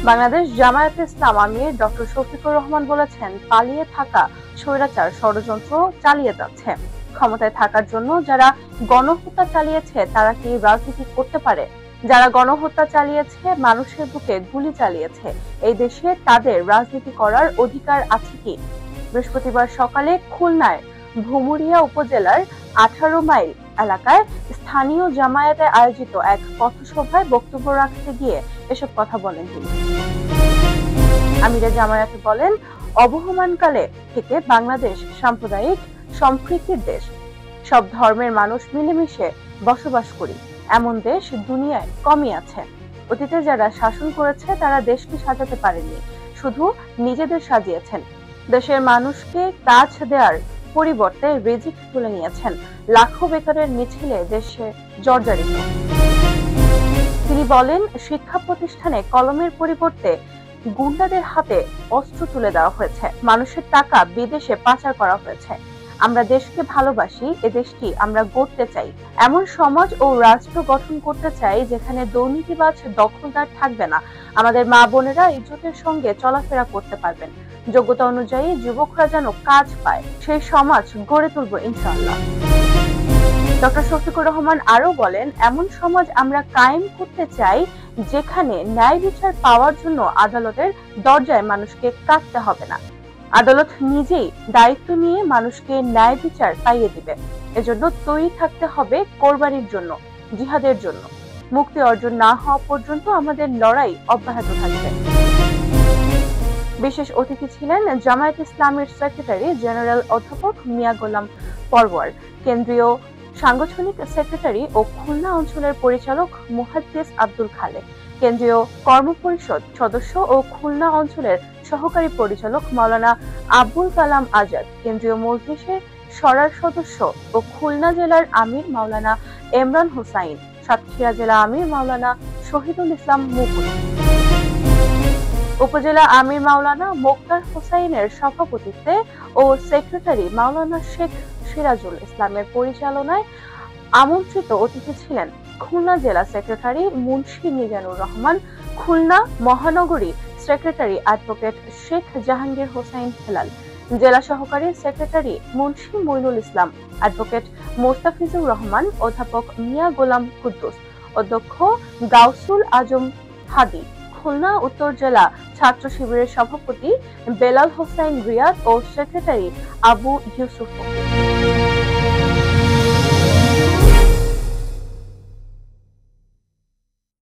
বাংলাদেশ জামায়াতে ইসলাম আমির doctor Shafiqur Rahman বলেছেন, পালিয়ে থাকা স্বৈরাচার ষড়যন্ত্র চালিয়ে যাচ্ছে। ক্ষমতায় থাকার জন্য যারা গণহত্যা চালিয়েছে তারা কি রাজনীতি করতে পারে? যারা গণহত্যা চালিয়েছে, মানুষের বুকে গুলি চালিয়েছে, এই দেশে তাদের রাজনীতি করার অধিকার আছে কি? বৃহস্পতিবার সকালে খুলনায় ভুমুরিয়া উপজেলার 18 মাইল এলাকায় স্থানীয় জামায়াতে আয়োজিত এক পথসভায় বক্তব্য রাখতে গিয়ে এসব কথা বলেন তিনি। আমিরে জামায়াত বলেন, অবহমানকালে থেকে বাংলাদেশ সাম্প্রদায়িক সম্প্রীতির দেশ। সব ধর্মের মানুষ মিলেমিশে বসবাস করি, এমন দেশ দুনিয়ায় কমই আছে। অতীতে যারা শাসন করেছে তারা দেশকে সাজাতে পারেননি, শুধু নিজেদের সাজিয়েছেন। দেশের মানুষকে কাজ দেওয়ার পরিবর্তে রিজিক তুলে নিয়েছেন। লাখো বেকারের মিছিলে দেশে জর্জরিত। তিনি বলেন, শিক্ষা প্রতিষ্ঠানে কলমের পরিবর্তে গুন্ডাদের হাতে অস্ত্র তুলে দেওয়া হয়েছে, মানুষের টাকা বিদেশে পাচার করা হয়েছে। আমরা দেশকে ভালোবাসি, এ দেশটি আমরা গড়তে চাই। এমন সমাজ ও রাষ্ট্র গঠন করতে চাই যেখানে দুর্নীতিবাজ দখলদার থাকবে না। আমাদের মা বোনেরা ইজ্জতের সঙ্গে চলাফেরা করতে পারবেন। যোগ্যতা অনুযায়ী যুবকরা যেন কাজ পায়, সেই সমাজ গড়ে তুলব ইনশাআল্লাহ। ডক্টর শফিকুর রহমান আরো বলেন, এমন সমাজ আমরা কায়েম করতে চাই যেখানে ন্যায় বিচার পাওয়ার জন্য আদালতের দরজায় মানুষকে কাঁদতে হবে না। আদালত নিজেই দায়িত্ব নিয়ে মানুষকে ন্যায় বিচার পাইয়ে দিবে। এজন্য তৈরি থাকতে হবে কোরবানির জন্য, জিহাদের জন্য। মুক্তি অর্জন না হওয়া পর্যন্ত আমাদের লড়াই অব্যাহত থাকবে। বিশেষ অতিথি ছিলেন জামায়াত ইসলামের সেক্রেটারি জেনারেল অধ্যাপক মিয়া গোলাম পরওয়ার, কেন্দ্রীয় সাংগঠনিক সেক্রেটারি ও খুলনা অঞ্চলের পরিচালক মুহাদ্দিস আব্দুল খালেক, কেন্দ্রীয় কর্মপরিষদ সদস্য ও খুলনা অঞ্চলের সহকারী পরিচালক মাওলানা আবুল কালাম আজাদ, কেন্দ্রীয় মজলিসের সরার সদস্য ও খুলনা জেলার আমির মাওলানা এমরান হোসাইন, সাতক্ষীরা জেলা আমির মাওলানা শহীদুল ইসলাম মুকুল, উপজেলা আমির মাওলানা মোক্তার হোসাইনের সভাপতিত্বে ও সেক্রেটারি মাওলানা শেখ সিরাজুল ইসলামের পরিচালনায় আমন্ত্রিত অতিথি ছিলেন খুলনা জেলা সেক্রেটারি মুন্সি মিজানুর রহমান, খুলনা মহানগরী সেক্রেটারি অ্যাডভোকেট শেখ জাহাঙ্গীর হোসাইন হেলাল, জেলা সহকারী সেক্রেটারি মুন্সি মইনুল ইসলাম, অ্যাডভোকেট মোস্তাফিজুর রহমান, অধ্যাপক মিয়া গোলাম কুদ্দুস, অধ্যক্ষ গাউসুল আজম হাদি, খুলনা উত্তর জেলা ছাত্র শিবিরের সভাপতি বেলাল হোসাইন রিয়াদ ও সেক্রেটারি আবু ইউসুফ।